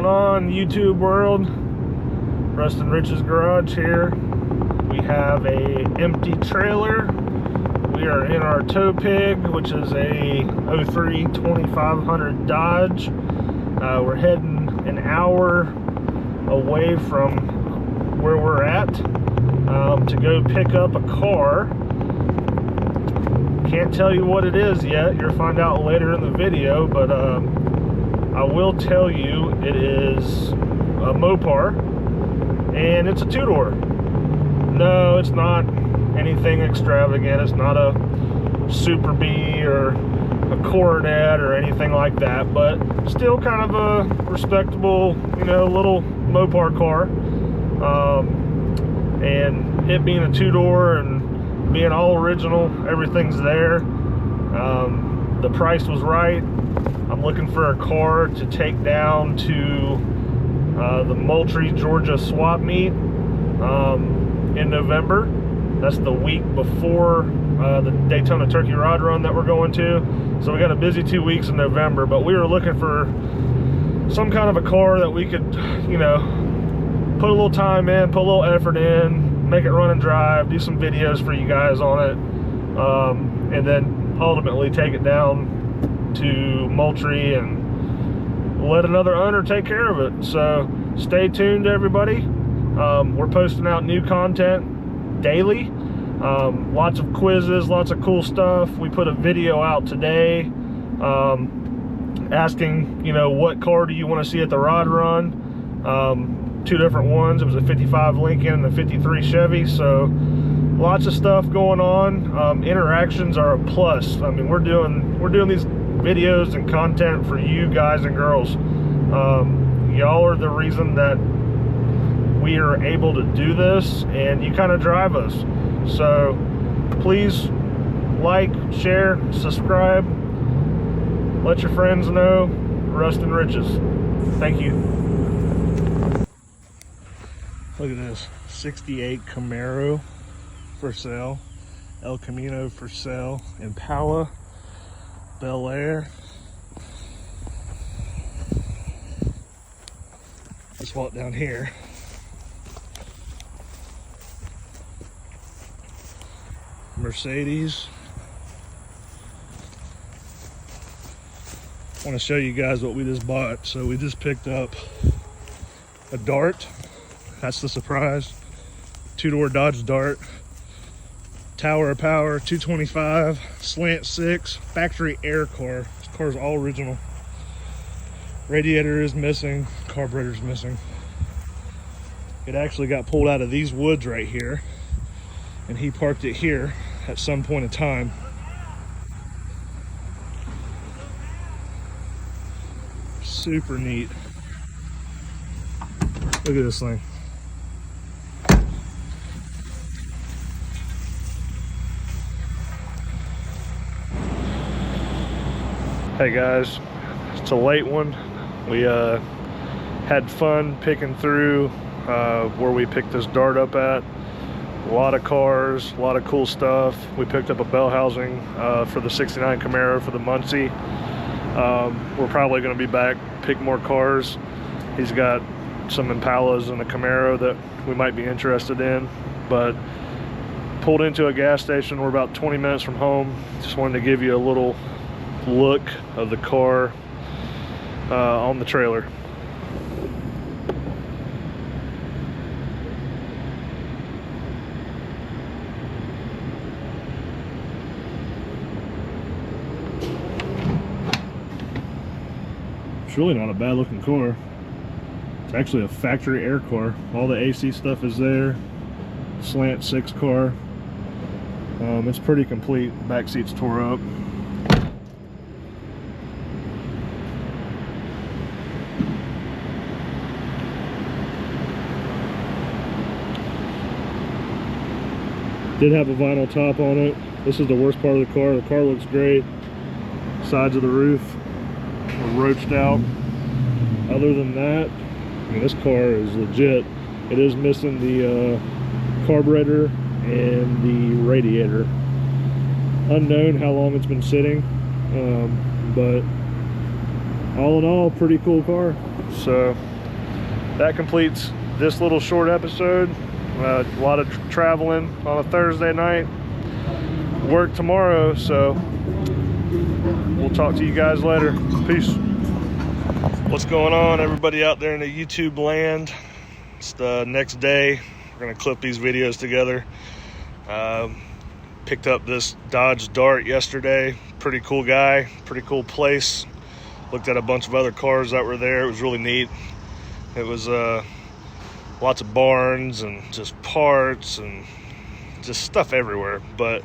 going on, YouTube world? Rustin Rich's Garage here. We have a empty trailer. We are in our tow pig, which is a 03 2500 Dodge. We're heading an hour away from where we're at to go pick up a car. Can't tell you what it is yet. You'll find out later in the video, but I will tell you it is a Mopar, and it's a two-door. No, it's not anything extravagant. It's not a Super B or a Coronet or anything like that, but still kind of a respectable, you know, little Mopar car. And it being a two-door and being all original, everything's there. The price was right. I'm looking for a car to take down to the Moultrie, Georgia swap meet in November. That's the week before the Daytona Turkey Rod Run that we're going to. So we got a busy 2 weeks in November, but we were looking for some kind of a car that we could, you know, put a little time in, put a little effort in, make it run and drive, do some videos for you guys on it, and then ultimately take it down to Moultrie and let another owner take care of it. So stay tuned, everybody. We're posting out new content daily. Lots of quizzes, lots of cool stuff. We put a video out today asking, you know, what car do you want to see at the Rod Run. Two different ones. It was a 55 Lincoln and a 53 Chevy. So lots of stuff going on. Interactions are a plus. I mean, we're doing these videos and content for you guys and girls. Y'all are the reason that we are able to do this, and you kind of drive us. So please like, share, subscribe, let your friends know. Rustin Rich's. Thank you. Look at this 68 Camaro for sale, El Camino for sale, Impala, Bel Air. Let's walk down here. Mercedes. I want to show you guys what we just bought. So we just picked up a Dart. That's the surprise. Two-door Dodge Dart. Tower of Power, 225, slant 6, factory air car. This car's all original. Radiator is missing, carburetor's missing. It actually got pulled out of these woods right here, and he parked it here at some point in time. Super neat. Look at this thing. Hey guys, it's a late one. We had fun picking through where we picked this Dart up at. A lot of cars, a lot of cool stuff. We picked up a bell housing for the 69 Camaro for the Muncie. We're probably going to be back, pick more cars. He's got some Impalas and a Camaro that we might be interested in, but pulled into a gas station. We're about 20 minutes from home. Just wanted to give you a little look of the car on the trailer. It's really not a bad looking car. It's actually a factory air car. All the AC stuff is there. Slant 6 car. It's pretty complete. Back seat's tore up. Did have a vinyl top on it. This is the worst part of the car. The car looks great. Sides of the roof are roached out. Other than that, I mean, this car is legit. It is missing the carburetor and the radiator. Unknown how long it's been sitting, but all in all, pretty cool car. So that completes this little short episode. A lot of traveling on a Thursday night. Work tomorrow, so we'll talk to you guys later. Peace. What's going on, everybody out there in the YouTube land? It's the next day. We're gonna clip these videos together. Picked up this Dodge Dart yesterday. Pretty cool guy, pretty cool place. Looked at a bunch of other cars that were there. It was really neat. It was lots of barns and just parts and just stuff everywhere, but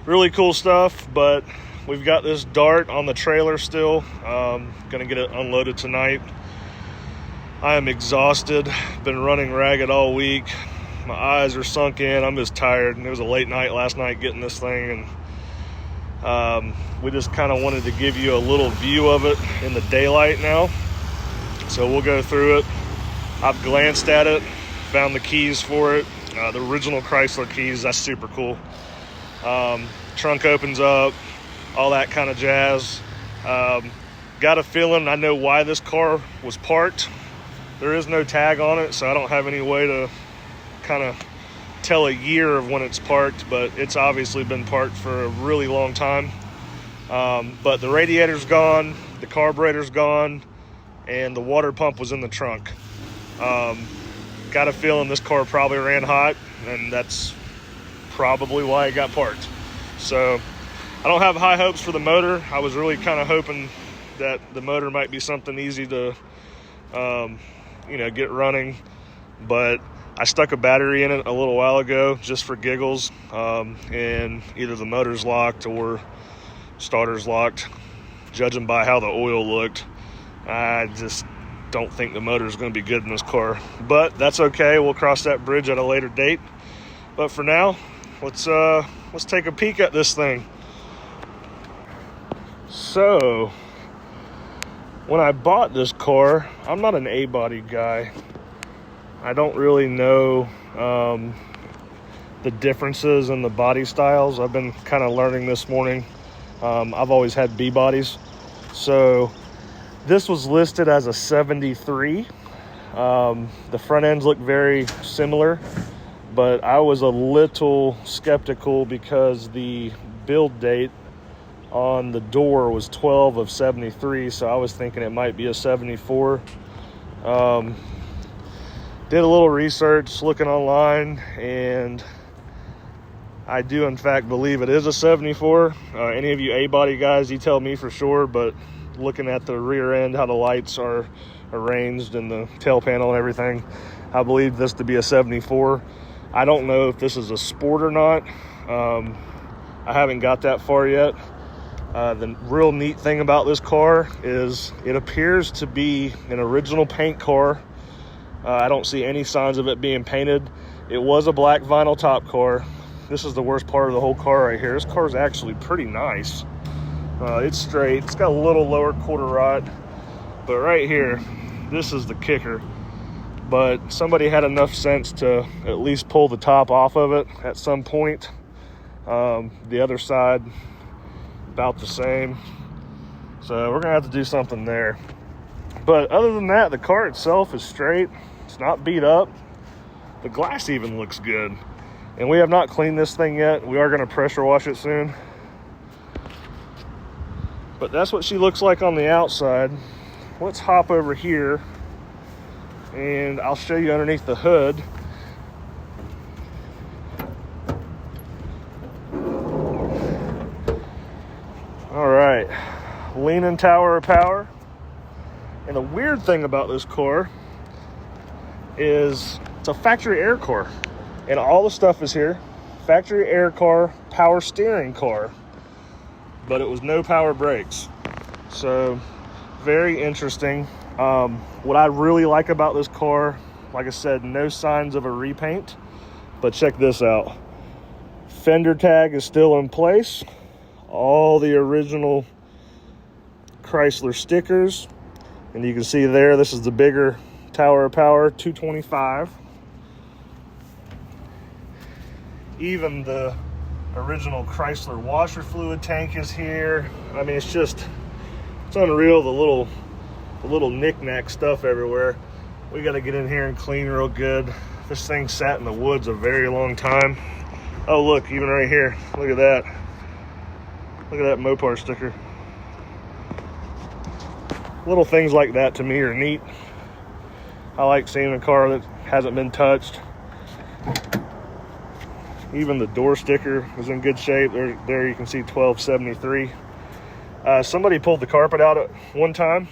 really cool stuff. But we've got this Dart on the trailer still. Gonna get it unloaded tonight. I am exhausted, been running ragged all week. My eyes are sunk in, I'm just tired, and it was a late night last night getting this thing, and we just kind of wanted to give you a little view of it in the daylight now. So we'll go through it. I've glanced at it, found the keys for it, the original Chrysler keys. That's super cool. Trunk opens up, all that kind of jazz. Got a feeling I know why this car was parked. There is no tag on it, so I don't have any way to kind of tell a year of when it's parked, but it's obviously been parked for a really long time. But the radiator's gone, the carburetor's gone, and the water pump was in the trunk. Got a feeling this car probably ran hot, and that's probably why it got parked. So I don't have high hopes for the motor. I was really kind of hoping that the motor might be something easy to get running, but I stuck a battery in it a little while ago just for giggles, and either the motor's locked or starter's locked. Judging by how the oil looked, I just don't think the motor is going to be good in this car, but that's okay. We'll cross that bridge at a later date. But for now, let's take a peek at this thing. So when I bought this car, I'm not an A-body guy. I don't really know the differences in the body styles. I've been kind of learning this morning. I've always had B-bodies. So this was listed as a 73. The front ends look very similar, but I was a little skeptical because the build date on the door was 12 of 73, so I was thinking it might be a 74. Did a little research looking online, and I do in fact believe it is a 74. Any of you A-body guys, you tell me for sure, but looking at the rear end, how the lights are arranged and the tail panel and everything, I believe this to be a 74. I don't know if this is a sport or not. I haven't got that far yet. The real neat thing about this car is it appears to be an original paint car. I don't see any signs of it being painted. It was a black vinyl top car. This is the worst part of the whole car right here. This car is actually pretty nice. It's straight. It's got a little lower quarter rod, but right here, this is the kicker. But somebody had enough sense to at least pull the top off of it at some point. The other side, about the same. So we're gonna have to do something there. But other than that, the car itself is straight. It's not beat up. The glass even looks good. And we have not cleaned this thing yet. We are gonna pressure wash it soon. But that's what she looks like on the outside. Let's hop over here and I'll show you underneath the hood. All right, leaning tower of power. And the weird thing about this car is it's a factory air car, and all the stuff is here. Factory air car, power steering car, but it was no power brakes. So very interesting. What I really like about this car, like I said, no signs of a repaint, but check this out. Fender tag is still in place. All the original Chrysler stickers. And you can see there, this is the bigger tower of power, 225. Even the original Chrysler washer fluid tank is here. I mean, it's unreal, the little knick-knack stuff everywhere. We got to get in here and clean real good. This thing sat in the woods a very long time. Oh, look, even right here. Look at that. Look at that Mopar sticker. Little things like that to me are neat. I like seeing a car that hasn't been touched. Even the door sticker is in good shape. There you can see 1273. Somebody pulled the carpet out at one time.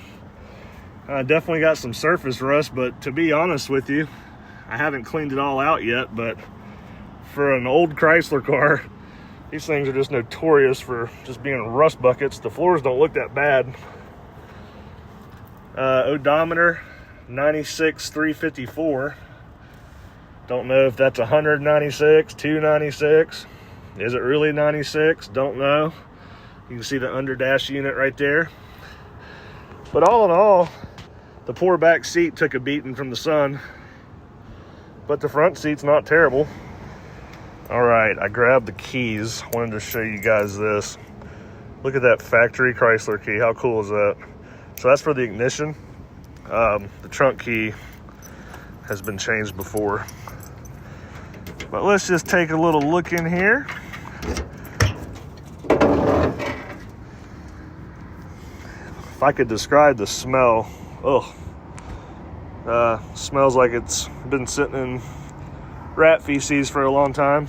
Definitely got some surface rust, but to be honest with you, I haven't cleaned it all out yet, but for an old Chrysler car, these things are just notorious for just being rust buckets. The floors don't look that bad. Odometer, 96,354. Don't know if that's 196, 296. Is it really 96? Don't know. You can see the under dash unit right there. But all in all, the poor back seat took a beating from the sun, but the front seat's not terrible. All right, I grabbed the keys. Wanted to show you guys this. Look at that factory Chrysler key. How cool is that? So that's for the ignition. The trunk key has been changed before. But let's just take a little look in here. If I could describe the smell, smells like it's been sitting in rat feces for a long time.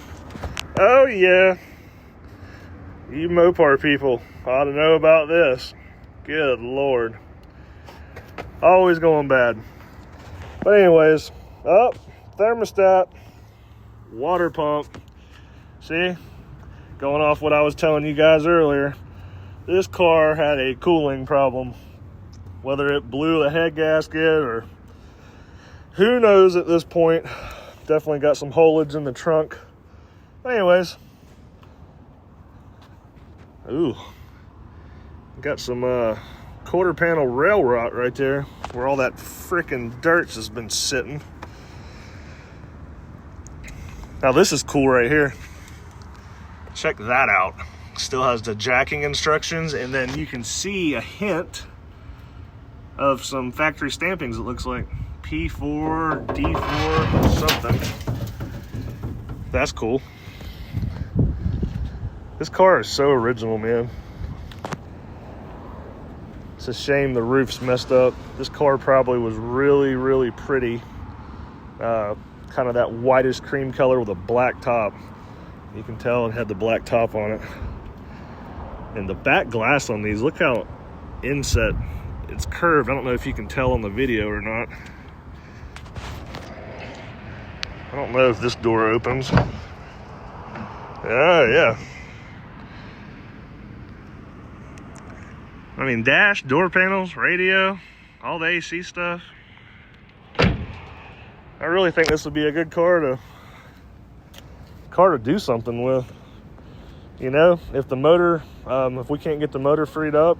Oh yeah, you Mopar people ought to know about this. Good Lord, always going bad. But anyways, thermostat, water pump. See, going off what I was telling you guys earlier, this car had a cooling problem. Whether it blew the head gasket or who knows at this point. Definitely got some holage in the trunk. Anyways, ooh, got some quarter panel rail rot right there where all that freaking dirt has been sitting. Now this is cool right here. Check that out. Still has the jacking instructions, and then you can see a hint of some factory stampings. It looks like P4, D4, something. That's cool. This car is so original, man. It's a shame the roof's messed up. This car probably was really, really pretty. Kind of that whitish cream color with a black top. You can tell it had the black top on it. And the back glass on these, look how inset it's curved. I don't know if you can tell on the video or not. I don't know if this door opens. Yeah. I mean, dash, door panels, radio, all the AC stuff. I really think this would be a good car to do something with. You know, if the motor, if we can't get the motor freed up,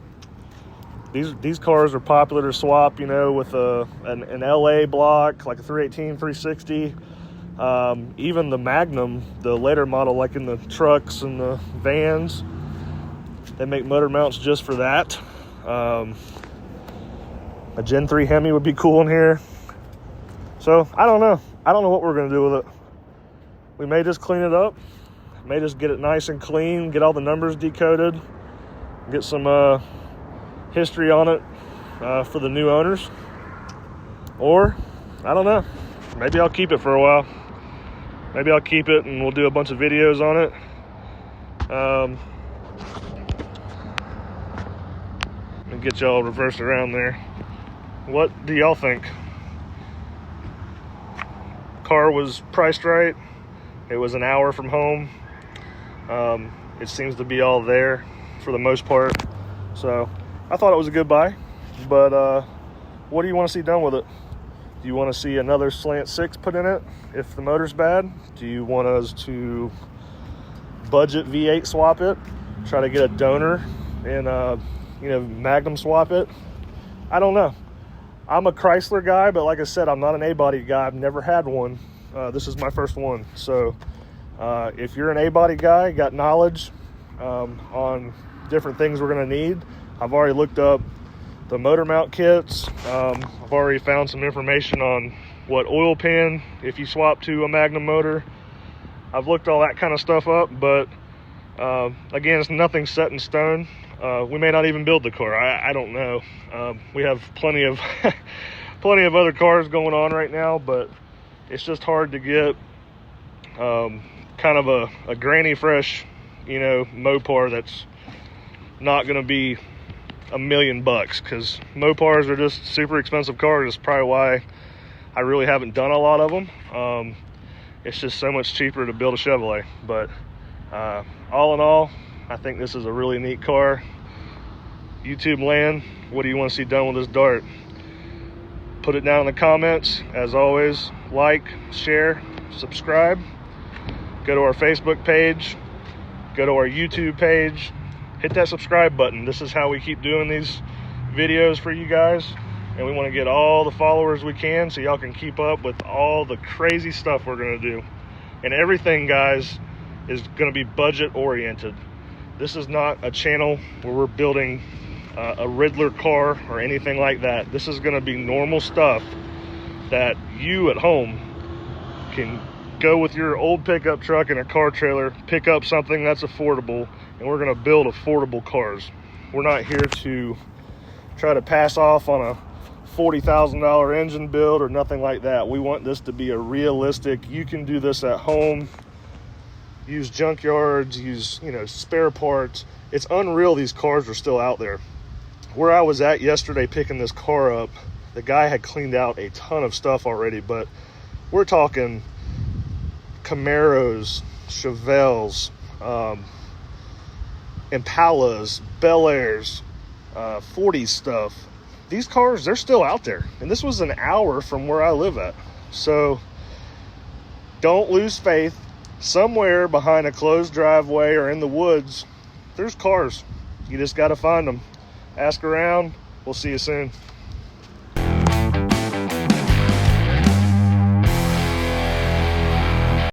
these cars are popular to swap, you know, with an LA block, like a 318, 360. Even the Magnum, the later model, like in the trucks and the vans, they make motor mounts just for that. A Gen 3 Hemi would be cool in here. So, I don't know. I don't know what we're going to do with it. We may just clean it up. May just get it nice and clean, get all the numbers decoded, get some history on it for the new owners. Or, I don't know. Maybe I'll keep it for a while. Maybe I'll keep it and we'll do a bunch of videos on it. And get y'all reversed around there. What do y'all think? Car was priced right. It was an hour from home. It seems to be all there for the most part. So I thought it was a good buy. But what do you want to see done with it? Do you want to see another slant 6 put in it if the motor's bad? Do you want us to budget V8 swap it? Try to get a donor and Magnum swap it? I don't know. I'm a Chrysler guy, but like I said, I'm not an A-body guy. I've never had one. This is my first one. So if you're an A-body guy, got knowledge on different things we're going to need, I've already looked up the motor mount kits. I've already found some information on what oil pan if you swap to a Magnum motor. I've looked all that kind of stuff up, but again, it's nothing set in stone. We may not even build the car. I don't know. We have plenty of plenty of other cars going on right now, but it's just hard to get kind of a granny fresh, Mopar that's not going to be $1 million, because Mopars are just super expensive cars. That's probably why I really haven't done a lot of them. It's just so much cheaper to build a Chevrolet. But all in all, I think this is a really neat car. YouTube land, what do you want to see done with this Dart? Put it down in the comments. As always, like, share, subscribe. Go to our Facebook page, go to our YouTube page, hit that subscribe button. This is how we keep doing these videos for you guys, and we want to get all the followers we can so y'all can keep up with all the crazy stuff we're going to do. And everything, guys, is going to be budget oriented. This is not a channel where we're building a Riddler car or anything like that. This is going to be normal stuff that you at home can go with your old pickup truck and a car trailer, pick up something that's affordable, and we're going to build affordable cars. We're not here to try to pass off on a $40,000 engine build or nothing like that. We want this to be a realistic, you can do this at home, use junkyards, use spare parts. It's unreal these cars are still out there. Where I was at yesterday picking this car up, the guy had cleaned out a ton of stuff already, but we're talking Camaros, Chevelles, Impalas, Bel Airs, 40 stuff. These cars, they're still out there, and this was an hour from where I live at. So don't lose faith. Somewhere behind a closed driveway or in the woods, there's cars. You just got to find them. Ask around. We'll see you soon.